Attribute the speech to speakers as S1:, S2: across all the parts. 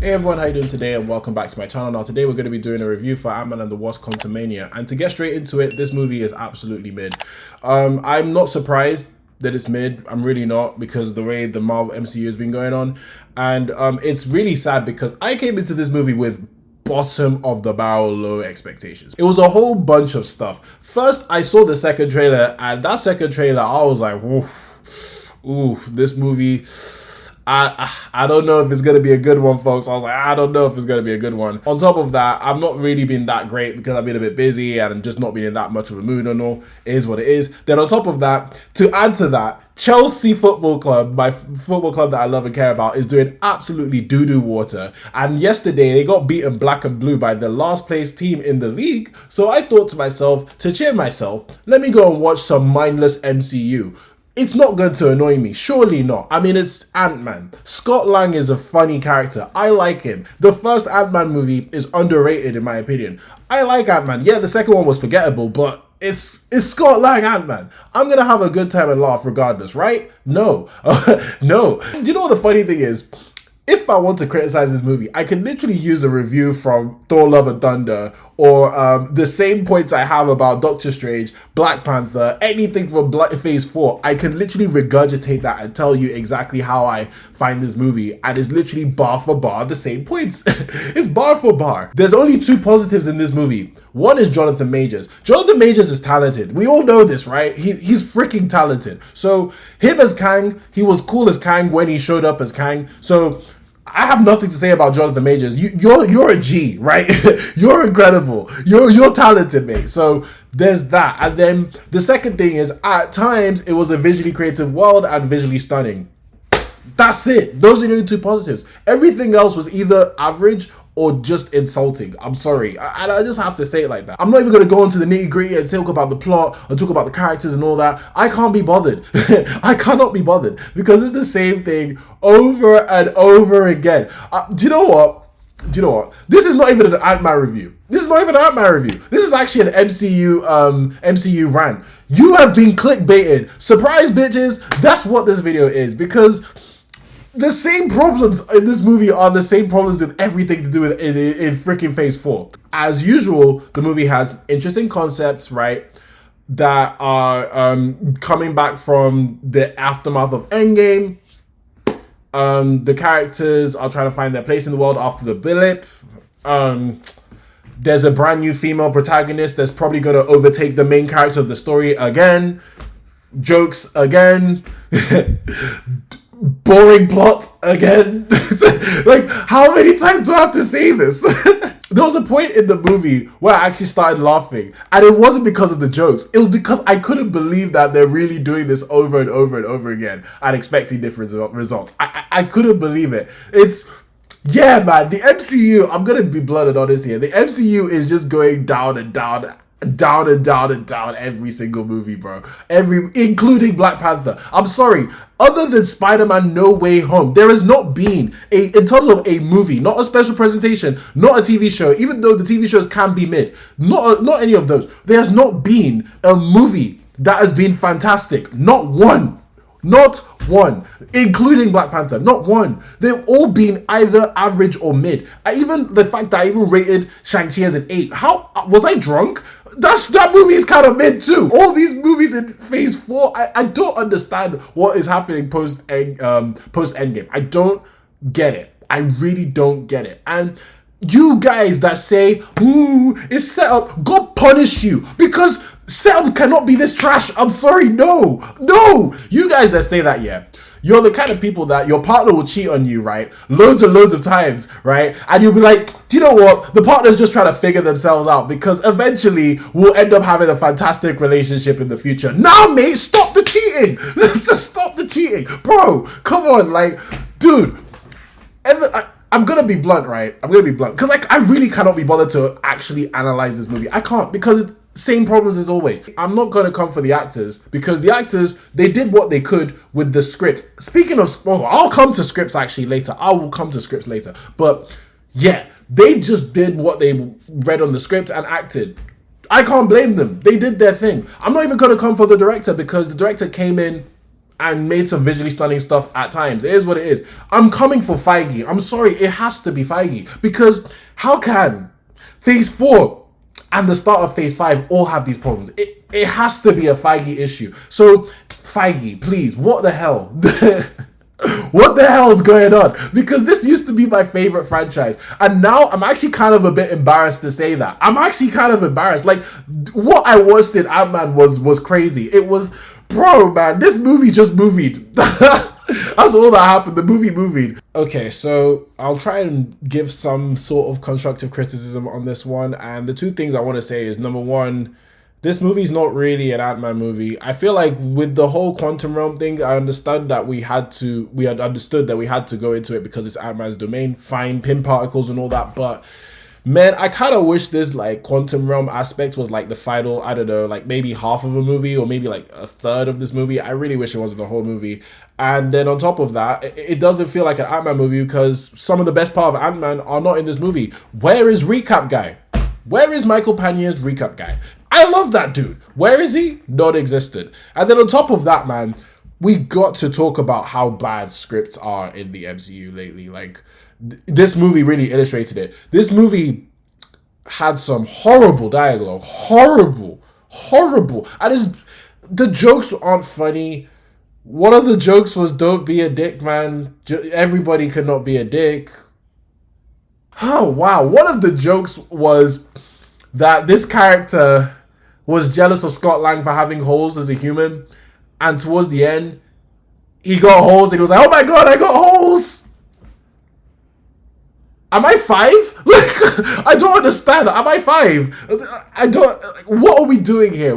S1: Hey everyone, how you doing today and welcome back to my channel. Now today we're going to be doing a review for Ant-Man and the Wasp: Quantumania, and to get straight into it, this movie is absolutely mid. I'm not surprised that it's mid. I'm really not, because of the way the Marvel MCU has been going on, and it's really sad because I came into this movie with bottom of the barrel low expectations. It was a whole bunch of stuff. First, I saw the second trailer, and that second trailer I was like, ooh, this movie, I don't know if it's going to be a good one, folks. I was like, I don't know if it's going to be a good one. On top of that, I've not really been that great because I've been a bit busy and I'm just not been in that much of a mood and all. It is what it is. Then on top of that, to add to that, Chelsea Football Club, my football club that I love and care about, is doing absolutely doo-doo water. And yesterday, they got beaten black and blue by the last place team in the league. So I thought to myself, to cheer myself, let me go and watch some mindless MCU. It's not going to annoy me. Surely not. I mean, it's Ant-Man. Scott Lang is a funny character. I like him. The first Ant-Man movie is underrated in my opinion. I like Ant-Man. Yeah, the second one was forgettable, but it's Scott Lang Ant-Man. I'm going to have a good time and laugh regardless, right? No. No. Do you know what the funny thing is? If I want to criticize this movie, I can literally use a review from Thor: Love and Thunder, or the same points I have about Doctor Strange, Black Panther, anything from Phase 4. I can literally regurgitate that and tell you exactly how I find this movie, and it's literally bar for bar the same points. It's bar for bar. There's only two positives in this movie. One is Jonathan Majors. Jonathan Majors is talented. We all know this, right? He's freaking talented. So him as Kang, he was cool as Kang when he showed up as Kang. So I have nothing to say about Jonathan Majors. You're a G, right? You're incredible. You're talented, mate. So there's that. And then the second thing is, at times it was a visually creative world and visually stunning. That's it. Those are the only two positives. Everything else was either average or just insulting. I'm sorry. And I just have to say it like that. I'm not even going to go into the nitty gritty and talk about the plot or talk about the characters and all that. I can't be bothered. I cannot be bothered because it's the same thing over and over again. Do you know what? This is not even an Ant-Man review. This is actually an MCU rant. You have been clickbaited. Surprise, bitches. That's what this video is, because the same problems in this movie are the same problems with everything to do with in freaking Phase 4. As usual, the movie has interesting concepts, right, that are coming back from the aftermath of Endgame. The characters are trying to find their place in the world after the blip. There's a brand new female protagonist that's probably going to overtake the main character of the story again. Jokes again. Boring plot again. Like, how many times do I have to say this? There was a point in the movie where I actually started laughing, and it wasn't because of the jokes. It was because I couldn't believe that they're really doing this over and over and over again and expecting different results. I couldn't believe it. Yeah, man, the MCU, I'm gonna be blunt and honest here. The MCU is just going down and down every single movie, bro. Including Black Panther. I'm sorry, other than Spider-Man No Way Home, there has not been in terms of a movie, not a special presentation, not a TV show, even though the TV shows can be mid, not any of those. There has not been a movie that has been fantastic. Not one, including Black Panther. Not one. They've all been either average or mid. Even the fact that I even rated Shang-Chi as an 8. How was I drunk? That movie is kind of mid too. All these movies in Phase 4, I don't understand what is happening post Endgame. I don't get it. I really don't get it. And you guys that say, it's set up, God punish you, because setup cannot be this trash. I'm sorry, no. You guys that say that, yeah, you're the kind of people that your partner will cheat on you, right? Loads and loads of times, right? And you'll be like, do you know what? The partner's just trying to figure themselves out, because eventually we'll end up having a fantastic relationship in the future. Nah, mate, stop the cheating. Just stop the cheating. Bro, come on, like, dude. I'm going to be blunt, right? Because I really cannot be bothered to actually analyze this movie. I can't, because same problems as always. I'm not going to come for the actors, because the actors, they did what they could with the script. Speaking of, I'll come to scripts actually later. I will come to scripts later. But yeah, they just did what they read on the script and acted. I can't blame them. They did their thing. I'm not even going to come for the director, because the director came in and made some visually stunning stuff at times. It is what it is. I'm coming for Feige. I'm sorry, it has to be Feige. Because how can Phase 4 and the start of Phase 5 all have these problems? It has to be a Feige issue. So, Feige, please, what the hell? What the hell is going on? Because this used to be my favorite franchise, and now I'm actually kind of a bit embarrassed to say that. I'm actually kind of embarrassed. Like, what I watched in Ant-Man was crazy. It was, bro, man, this movie just movied. That's all that happened. The movie movied. Okay, so I'll try and give some sort of constructive criticism on this one, and the two things I want to say is, number one, this movie's not really an Ant-Man movie. I feel like with the whole quantum realm thing, I understood that we had to go into it because it's Ant-Man's domain. Fine, pin particles and all that, but man, I kind of wish this like quantum realm aspect was like the final, I don't know, like maybe half of a movie or maybe like a third of this movie. I really wish it wasn't the whole movie. And then on top of that, it doesn't feel like an Ant-Man movie because some of the best part of Ant-Man are not in this movie. Where is Recap Guy? Where is Michael Pania's Recap Guy? I love that dude. Where is he? Non-existent. And then on top of that, man, we got to talk about how bad scripts are in the MCU lately. Like, this movie really illustrated it. This movie had some horrible dialogue. Horrible. And the jokes aren't funny. One of the jokes was, don't be a dick, man. Everybody cannot be a dick. Oh, wow. One of the jokes was that this character was jealous of Scott Lang for having holes as a human. And towards the end, he got holes and he was like, oh my God, I got holes. Am I 5? Like, I don't understand. Am I 5? I don't. What are we doing here?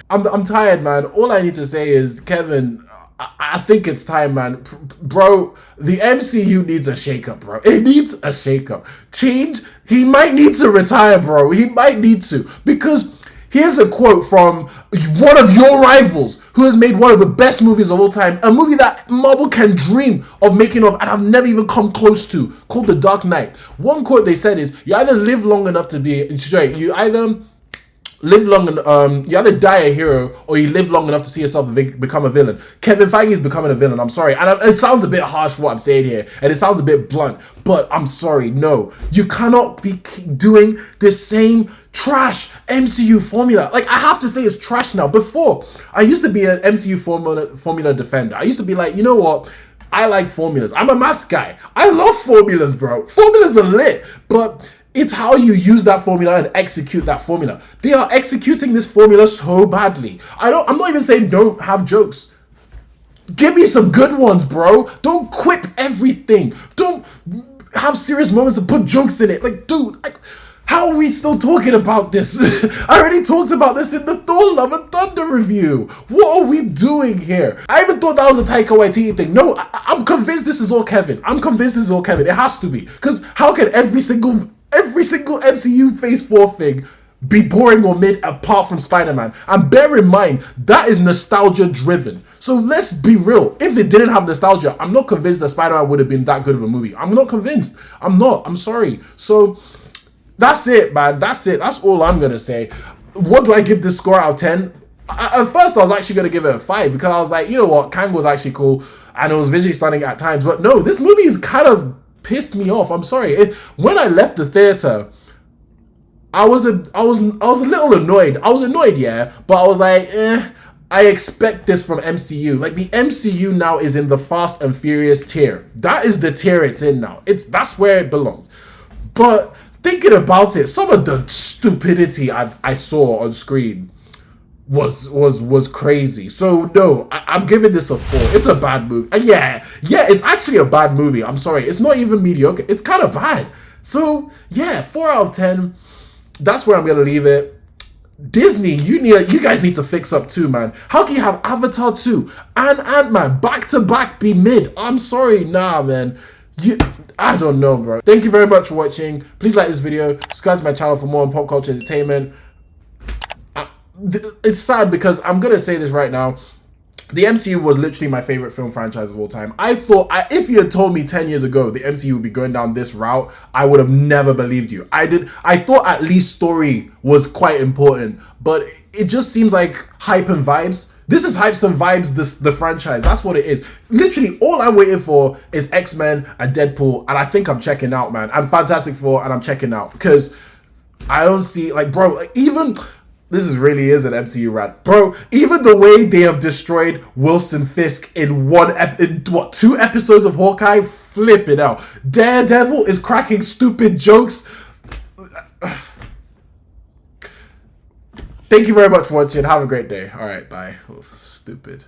S1: I'm tired, man. All I need to say is, Kevin, I think it's time, man. Bro, the MCU needs a shakeup, bro. It needs a shakeup. Change. He might need to retire, bro. He might need to. Because here's a quote from one of your rivals who has made one of the best movies of all time. A movie that Marvel can dream of making of and I've never even come close to, called The Dark Knight. One quote they said is, you either live long enough to be... Sorry, you either die a hero or you live long enough to see yourself become a villain. Kevin Feige is becoming a villain. I'm sorry. And it sounds a bit harsh for what I'm saying here. And it sounds a bit blunt. But I'm sorry. No. You cannot be doing the same trash MCU formula. Like, I have to say it's trash now. Before, I used to be an MCU formula defender. I used to be like, you know what? I like formulas. I'm a maths guy. I love formulas, bro. Formulas are lit. But it's how you use that formula and execute that formula. They are executing this formula so badly. I'm not even saying don't have jokes. Give me some good ones, bro. Don't quip everything. Don't have serious moments and put jokes in it. Like, dude, how are we still talking about this? I already talked about this in the Thor Love and Thunder review. What are we doing here? I even thought that was a Taika Waititi thing. No, I'm convinced this is all Kevin. It has to be. Because how can every single MCU Phase 4 thing be boring or mid apart from Spider-Man? And bear in mind, that is nostalgia driven. So let's be real. If it didn't have nostalgia, I'm not convinced that Spider-Man would have been that good of a movie. I'm not convinced. I'm sorry. So that's it, man. That's it. That's all I'm going to say. What do I give this score out of 10? At first, I was actually going to give it a 5 because I was like, you know what? Kang was actually cool and it was visually stunning at times. But no, this movie is kind of pissed me off. I'm sorry. When I left the theater, I was a little annoyed. I was annoyed, yeah, but I was like, I expect this from MCU. Like, the MCU now is in the Fast and Furious tier. That is the tier it's in now. That's where it belongs. But thinking about it, some of the stupidity I saw on screen was crazy. So no, I'm giving this a 4. It's a bad movie. Yeah, it's actually a bad movie. I'm sorry. It's not even mediocre. It's kind of bad. So yeah, 4 out of 10. That's where I'm gonna leave it. Disney, you guys need to fix up too, man. How can you have Avatar 2 and Ant-Man back to back be mid? I'm sorry, nah, man. I don't know, bro. Thank you very much for watching. Please like this video. Subscribe to my channel for more on pop culture entertainment. It's sad because I'm gonna say this right now. The MCU was literally my favorite film franchise of all time. I thought, if you had told me 10 years ago the MCU would be going down this route, I would have never believed you. I thought at least story was quite important, but it just seems like hype and vibes This is hype some vibes, the franchise. That's what it is. Literally, all I'm waiting for is X-Men and Deadpool, and I think I'm checking out, man. And Fantastic Four, and I'm checking out. Because I don't see, like, bro, like, even... This is really is an MCU rant. Bro, even the way they have destroyed Wilson Fisk in in 2 episodes of Hawkeye, flip it out. Daredevil is cracking stupid jokes. Thank you very much for watching. Have a great day. All right, bye. Oh, stupid.